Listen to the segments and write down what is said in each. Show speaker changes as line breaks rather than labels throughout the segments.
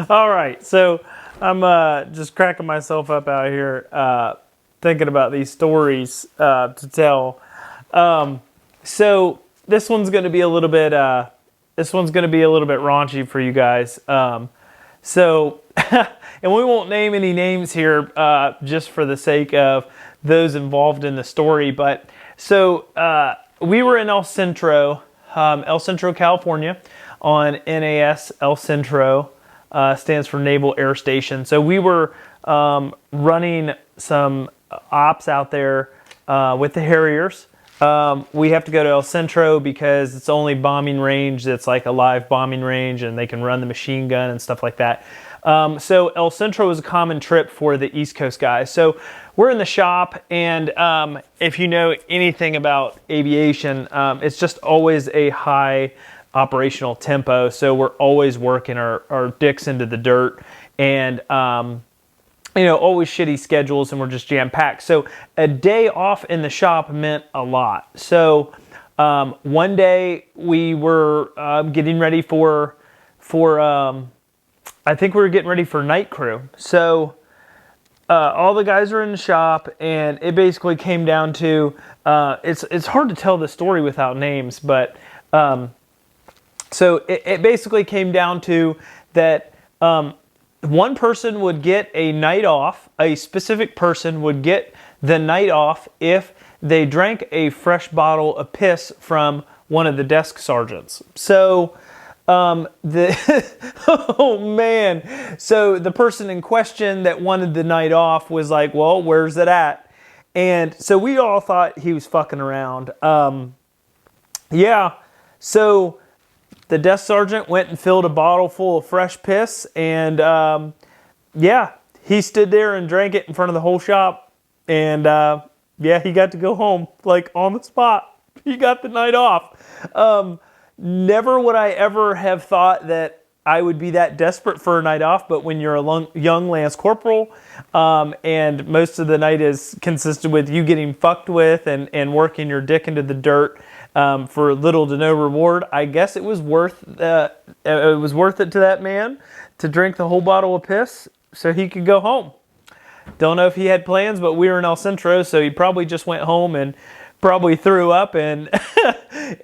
All right, so I'm just cracking myself up out here thinking about these stories to tell. So this one's going to be a little bit raunchy for you guys. So and we won't name any names here just for the sake of those involved in the story. But so we were in El Centro, California, on NAS El Centro. Stands for Naval Air Station. So we were running some ops out there with the Harriers. We have to go to El Centro because it's the only bombing range that's like a live bombing range, and they can run the machine gun and stuff like that. So El Centro is a common trip for the East Coast guys. So we're in the shop, and if you know anything about aviation, it's just always a high operational tempo. So we're always working our dicks into the dirt, and always shitty schedules, and we're just jam-packed. So a day off in the shop meant a lot. So one day we were getting ready for I think we were getting ready for night crew. So all the guys are in the shop, and it basically came down to it's hard to tell the story without names, but so it basically came down to that one person would get a night off, a specific person would get the night off if they drank a fresh bottle of piss from one of the desk sergeants. So oh man, so the person in question that wanted the night off was like, well, where's it at? And so we all thought he was fucking around. So the desk sergeant went and filled a bottle full of fresh piss, and he stood there and drank it in front of the whole shop, and he got to go home like on the spot. He got the night off. Never would I ever have thought that I would be that desperate for a night off, but when you're a young Lance Corporal, and most of the night is consisted with you getting fucked with and working your dick into the dirt, for little to no reward, I guess it was worth it to that man to drink the whole bottle of piss so he could go home. Don't know if he had plans, but we were in El Centro, so he probably just went home and probably threw up and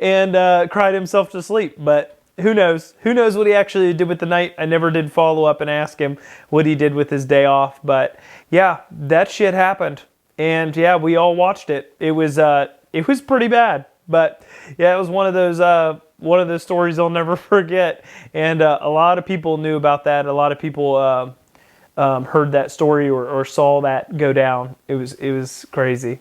and cried himself to sleep. But who knows? Who knows what he actually did with the night? I never did follow up and ask him what he did with his day off. But yeah, that shit happened, and yeah, we all watched it. It was pretty bad. But yeah, it was one of those stories I'll never forget, and a lot of people knew about that. A lot of people heard that story or saw that go down. It was crazy.